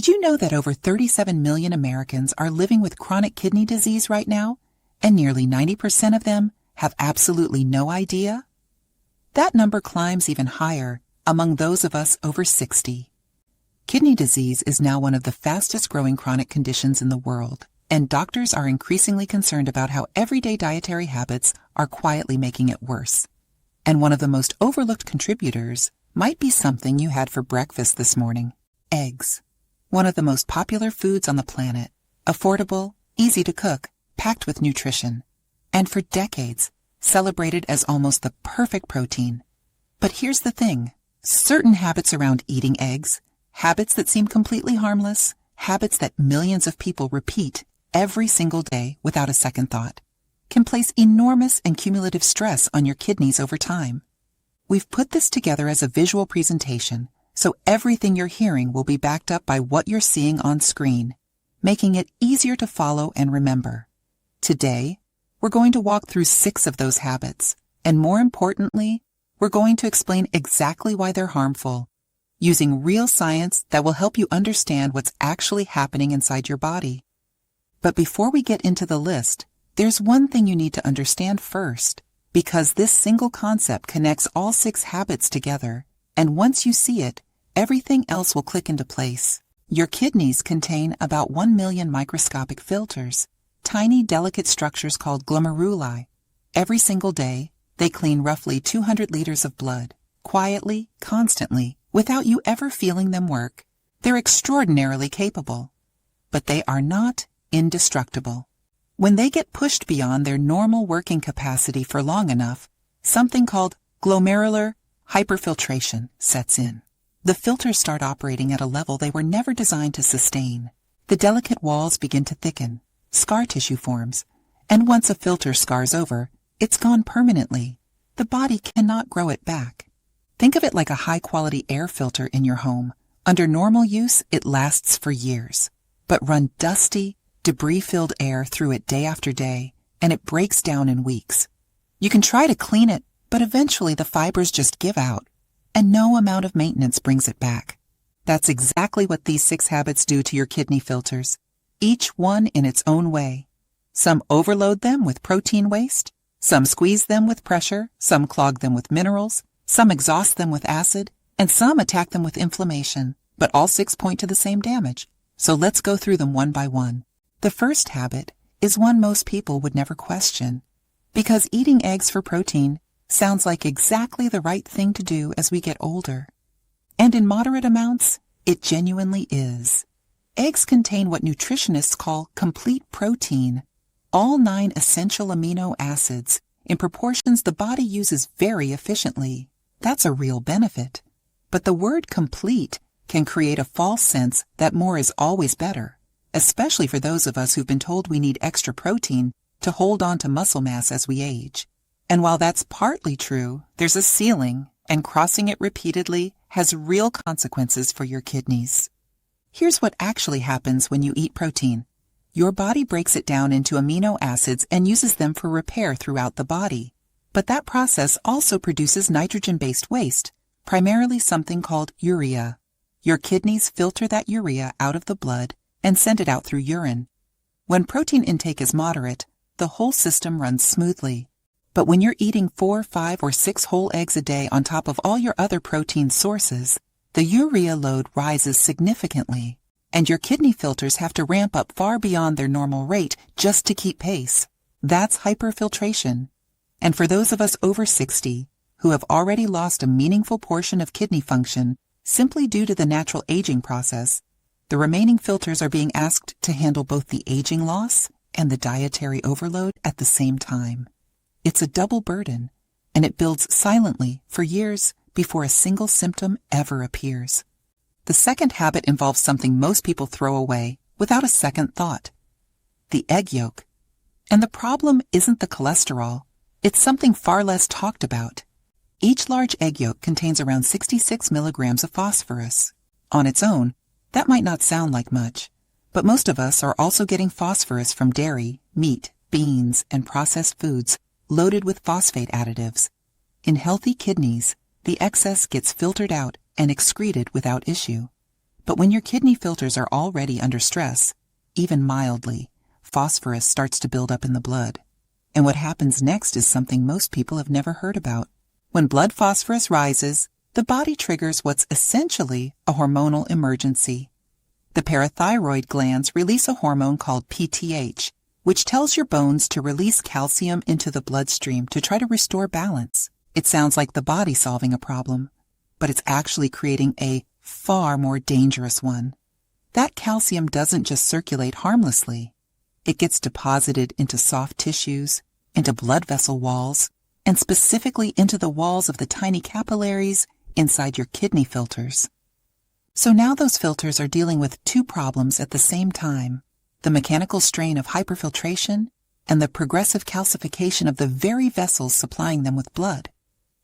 Did you know that over 37 million Americans are living with chronic kidney disease right now, and nearly 90% of them have absolutely no idea? That number climbs even higher among those of us over 60. Kidney disease is now one of the fastest growing chronic conditions in the world, and doctors are increasingly concerned about how everyday dietary habits are quietly making it worse. And one of the most overlooked contributors might be something you had for breakfast this morning: eggs. One of the most popular foods on the planet, affordable, easy to cook, packed with nutrition, and for decades celebrated as almost the perfect protein. But here's the thing: certain habits around eating eggs, habits that seem completely harmless, habits that millions of people repeat every single day without a second thought, can place enormous and cumulative stress on your kidneys over time. We've put this together as a visual presentation, so everything you're hearing will be backed up by what you're seeing on screen, making it easier to follow and remember. Today, we're going to walk through 6 of those habits, and more importantly, we're going to explain exactly why they're harmful, using real science that will help you understand what's actually happening inside your body. But before we get into the list, there's one thing you need to understand first, because this single concept connects all 6 habits together, and once you see it, everything else will click into place. Your kidneys contain about 1 million microscopic filters, tiny delicate structures called glomeruli. Every single day, they clean roughly 200 liters of blood, quietly, constantly, without you ever feeling them work. They're extraordinarily capable, but they are not indestructible. When they get pushed beyond their normal working capacity for long enough, something called glomerular hyperfiltration sets in. The filters start operating at a level they were never designed to sustain. The delicate walls begin to thicken, scar tissue forms, and once a filter scars over, it's gone permanently. The body cannot grow it back. Think of it like a high-quality air filter in your home. Under normal use, it lasts for years. But run dusty, debris-filled air through it day after day, and it breaks down in weeks. You can try to clean it, but eventually the fibers just give out, and no amount of maintenance brings it back. That's exactly what these 6 habits do to your kidney filters, each one in its own way. Some overload them with protein waste, some squeeze them with pressure, some clog them with minerals, some exhaust them with acid, and some attack them with inflammation, but all 6 point to the same damage. So let's go through them one by one. The first habit is one most people would never question, because eating eggs for protein sounds like exactly the right thing to do as we get older. And in moderate amounts, it genuinely is. Eggs contain what nutritionists call complete protein, all 9 essential amino acids, in proportions the body uses very efficiently. That's a real benefit. But the word complete can create a false sense that more is always better, especially for those of us who've been told we need extra protein to hold on to muscle mass as we age. And while that's partly true, there's a ceiling, and crossing it repeatedly has real consequences for your kidneys. Here's what actually happens when you eat protein. Your body breaks it down into amino acids and uses them for repair throughout the body. But that process also produces nitrogen-based waste, primarily something called urea. Your kidneys filter that urea out of the blood and send it out through urine. When protein intake is moderate, the whole system runs smoothly. But when you're eating 4, 5, or 6 whole eggs a day on top of all your other protein sources, the urea load rises significantly, and your kidney filters have to ramp up far beyond their normal rate just to keep pace. That's hyperfiltration. And for those of us over 60 who have already lost a meaningful portion of kidney function simply due to the natural aging process, the remaining filters are being asked to handle both the aging loss and the dietary overload at the same time. It's a double burden, and it builds silently for years before a single symptom ever appears. The second habit involves something most people throw away without a second thought: the egg yolk. And the problem isn't the cholesterol, it's something far less talked about. Each large egg yolk contains around 66 milligrams of phosphorus. On its own, that might not sound like much, but most of us are also getting phosphorus from dairy, meat, beans, and processed foods loaded with phosphate additives. In healthy kidneys, the excess gets filtered out and excreted without issue. But when your kidney filters are already under stress, even mildly, phosphorus starts to build up in the blood. And what happens next is something most people have never heard about. When blood phosphorus rises, the body triggers what's essentially a hormonal emergency. The parathyroid glands release a hormone called PTH, which tells your bones to release calcium into the bloodstream to try to restore balance. It sounds like the body solving a problem, but it's actually creating a far more dangerous one. That calcium doesn't just circulate harmlessly. It gets deposited into soft tissues, into blood vessel walls, and specifically into the walls of the tiny capillaries inside your kidney filters. So now those filters are dealing with two problems at the same time: the mechanical strain of hyperfiltration and the progressive calcification of the very vessels supplying them with blood.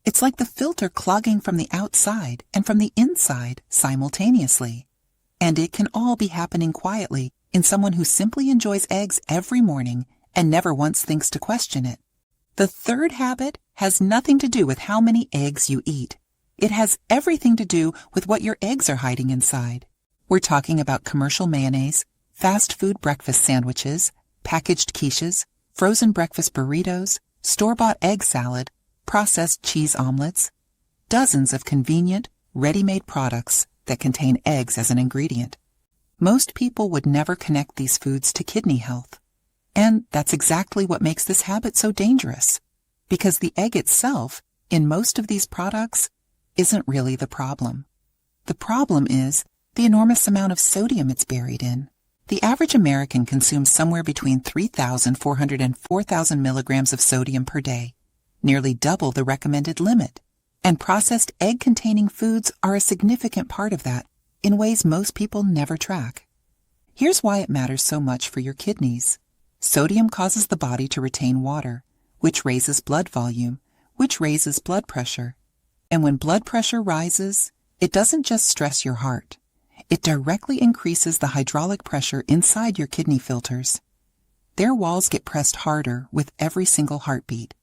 It's like the filter clogging from the outside and from the inside simultaneously. And it can all be happening quietly in someone who simply enjoys eggs every morning and never once thinks to question it. The third habit has nothing to do with how many eggs you eat. It has everything to do with what your eggs are hiding inside. We're talking about commercial mayonnaise, fast food breakfast sandwiches, packaged quiches, frozen breakfast burritos, store-bought egg salad, processed cheese omelets, dozens of convenient, ready-made products that contain eggs as an ingredient. Most people would never connect these foods to kidney health. And that's exactly what makes this habit so dangerous. Because the egg itself, in most of these products, isn't really the problem. The problem is the enormous amount of sodium it's buried in. The average American consumes somewhere between 3,400 and 4,000 milligrams of sodium per day, nearly double the recommended limit. And processed egg-containing foods are a significant part of that, in ways most people never track. Here's why it matters so much for your kidneys. Sodium causes the body to retain water, which raises blood volume, which raises blood pressure. And when blood pressure rises, it doesn't just stress your heart. It directly increases the hydraulic pressure inside your kidney filters. Their walls get pressed harder with every single heartbeat,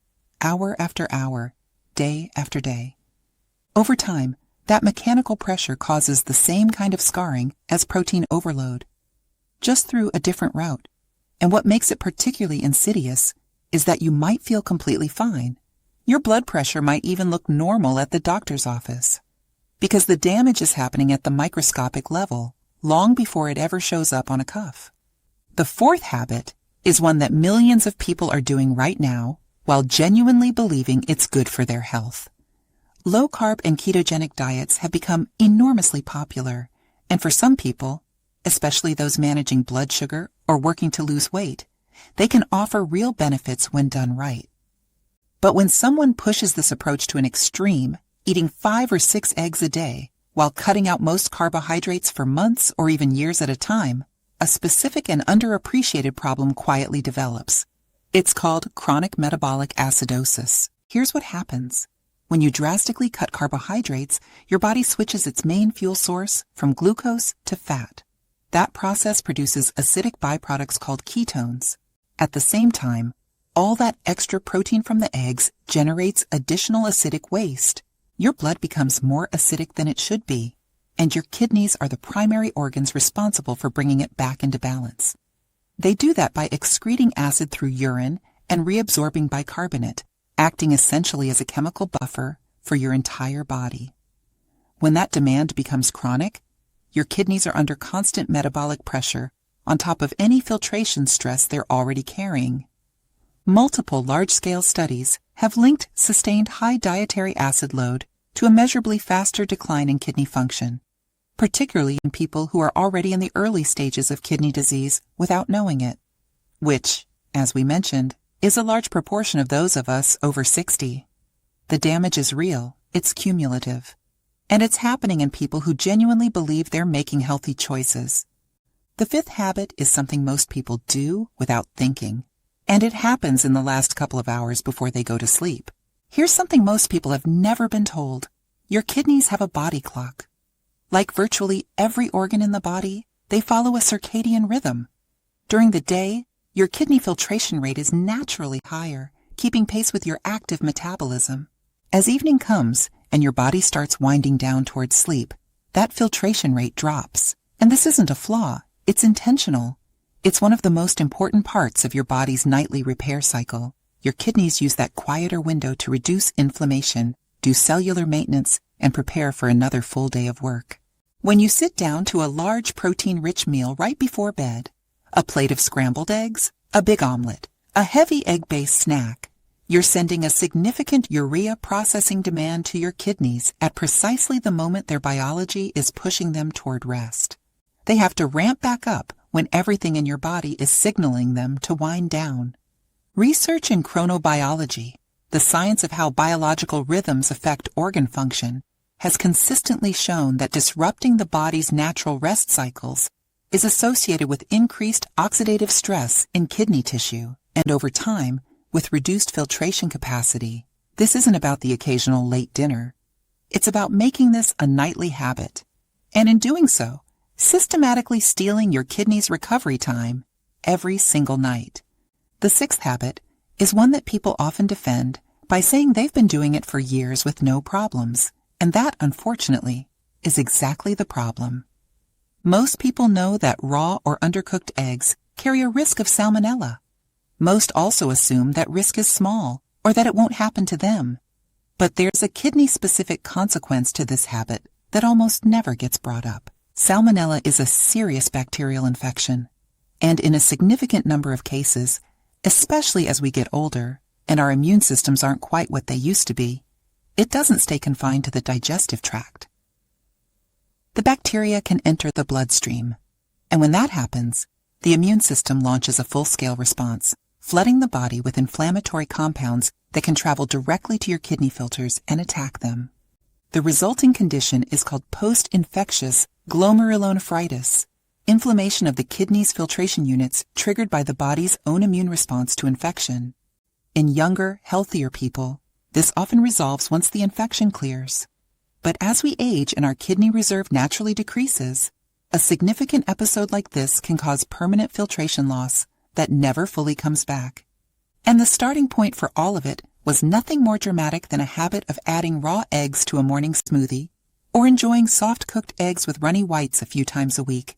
hour after hour, day after day. Over time, that mechanical pressure causes the same kind of scarring as protein overload, just through a different route. And what makes it particularly insidious is that you might feel completely fine. Your blood pressure might even look normal at the doctor's office, because the damage is happening at the microscopic level, long before it ever shows up on a cuff. The fourth habit is one that millions of people are doing right now while genuinely believing it's good for their health. Low-carb and ketogenic diets have become enormously popular, and for some people, especially those managing blood sugar or working to lose weight, they can offer real benefits when done right. But when someone pushes this approach to an extreme, eating 5 or 6 eggs a day, while cutting out most carbohydrates for months or even years at a time, a specific and underappreciated problem quietly develops. It's called chronic metabolic acidosis. Here's what happens. When you drastically cut carbohydrates, your body switches its main fuel source from glucose to fat. That process produces acidic byproducts called ketones. At the same time, all that extra protein from the eggs generates additional acidic waste. Your blood becomes more acidic than it should be, and your kidneys are the primary organs responsible for bringing it back into balance. They do that by excreting acid through urine and reabsorbing bicarbonate, acting essentially as a chemical buffer for your entire body. When that demand becomes chronic, your kidneys are under constant metabolic pressure on top of any filtration stress they're already carrying. Multiple large-scale studies have linked sustained high dietary acid load to a measurably faster decline in kidney function, particularly in people who are already in the early stages of kidney disease without knowing it, which, as we mentioned, is a large proportion of those of us over 60. The damage is real, it's cumulative, and it's happening in people who genuinely believe they're making healthy choices. The fifth habit is something most people do without thinking, and it happens in the last couple of hours before they go to sleep. Here's something most people have never been told. Your kidneys have a body clock. Like virtually every organ in the body, they follow a circadian rhythm. During the day, your kidney filtration rate is naturally higher, keeping pace with your active metabolism. As evening comes and your body starts winding down towards sleep, that filtration rate drops. And this isn't a flaw, it's intentional. It's one of the most important parts of your body's nightly repair cycle. Your kidneys use that quieter window to reduce inflammation, do cellular maintenance, and prepare for another full day of work. When you sit down to a large protein-rich meal right before bed, a plate of scrambled eggs, a big omelet, a heavy egg-based snack, you're sending a significant urea processing demand to your kidneys at precisely the moment their biology is pushing them toward rest. They have to ramp back up when everything in your body is signaling them to wind down. Research in chronobiology, the science of how biological rhythms affect organ function, has consistently shown that disrupting the body's natural rest cycles is associated with increased oxidative stress in kidney tissue and, over time, with reduced filtration capacity. This isn't about the occasional late dinner. It's about making this a nightly habit, and in doing so, systematically stealing your kidney's recovery time every single night. The sixth habit is one that people often defend by saying they've been doing it for years with no problems, and that, unfortunately, is exactly the problem. Most people know that raw or undercooked eggs carry a risk of salmonella. Most also assume that risk is small or that it won't happen to them. But there's a kidney-specific consequence to this habit that almost never gets brought up. Salmonella is a serious bacterial infection, and in a significant number of cases, especially as we get older and our immune systems aren't quite what they used to be, it doesn't stay confined to the digestive tract. The bacteria can enter the bloodstream, and when that happens, the immune system launches a full-scale response, flooding the body with inflammatory compounds that can travel directly to your kidney filters and attack them. The resulting condition is called post-infectious glomerulonephritis, inflammation of the kidney's filtration units triggered by the body's own immune response to infection. In younger, healthier people, this often resolves once the infection clears. But as we age and our kidney reserve naturally decreases, a significant episode like this can cause permanent filtration loss that never fully comes back. And the starting point for all of it was nothing more dramatic than a habit of adding raw eggs to a morning smoothie or enjoying soft-cooked eggs with runny whites a few times a week.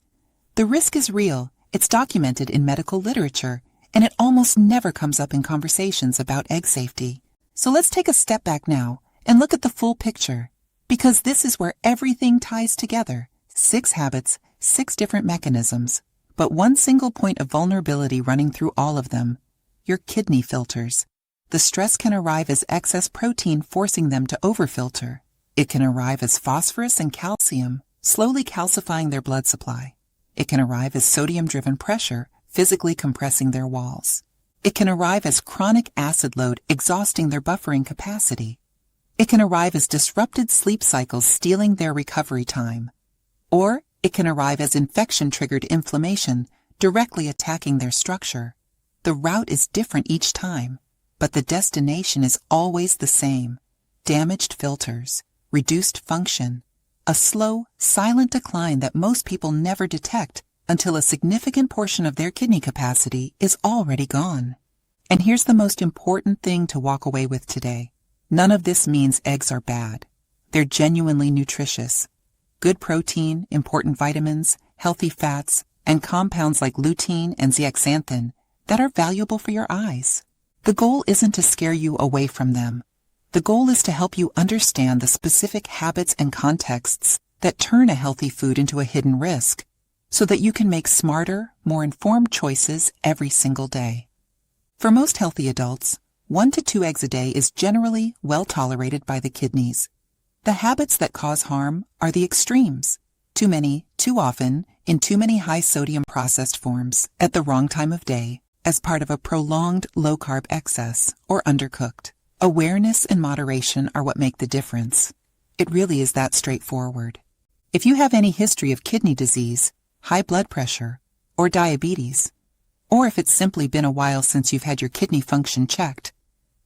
The risk is real, it's documented in medical literature, and it almost never comes up in conversations about egg safety. So let's take a step back now and look at the full picture, because this is where everything ties together. 6 habits, 6 different mechanisms, but one single point of vulnerability running through all of them: your kidney filters. The stress can arrive as excess protein forcing them to overfilter. It can arrive as phosphorus and calcium, slowly calcifying their blood supply. It can arrive as sodium-driven pressure, physically compressing their walls. It can arrive as chronic acid load exhausting their buffering capacity. It can arrive as disrupted sleep cycles stealing their recovery time. Or it can arrive as infection-triggered inflammation directly attacking their structure. The route is different each time, but the destination is always the same: damaged filters, reduced function, a slow, silent decline that most people never detect until a significant portion of their kidney capacity is already gone. And here's the most important thing to walk away with today. None of this means eggs are bad. They're genuinely nutritious. Good protein, important vitamins, healthy fats, and compounds like lutein and zeaxanthin that are valuable for your eyes. The goal isn't to scare you away from them. The goal is to help you understand the specific habits and contexts that turn a healthy food into a hidden risk, so that you can make smarter, more informed choices every single day. For most healthy adults, 1 to 2 eggs a day is generally well tolerated by the kidneys. The habits that cause harm are the extremes: too many, too often, in too many high-sodium processed forms, at the wrong time of day, as part of a prolonged low-carb excess, or undercooked. Awareness and moderation are what make the difference. It really is that straightforward. If you have any history of kidney disease, high blood pressure, or diabetes, or if it's simply been a while since you've had your kidney function checked,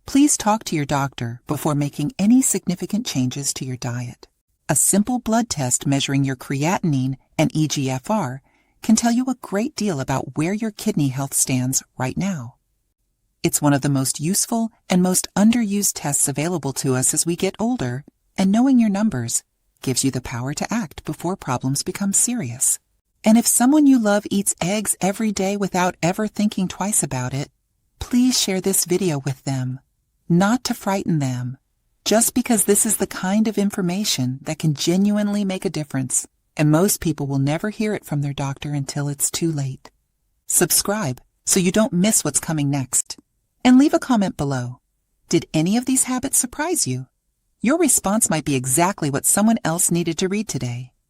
please talk to your doctor before making any significant changes to your diet. A simple blood test measuring your creatinine and eGFR can tell you a great deal about where your kidney health stands right now. It's one of the most useful and most underused tests available to us as we get older, and knowing your numbers gives you the power to act before problems become serious. And if someone you love eats eggs every day without ever thinking twice about it, please share this video with them. Not to frighten them, just because this is the kind of information that can genuinely make a difference, and most people will never hear it from their doctor until it's too late. Subscribe so you don't miss what's coming next. And leave a comment below. Did any of these habits surprise you? Your response might be exactly what someone else needed to read today.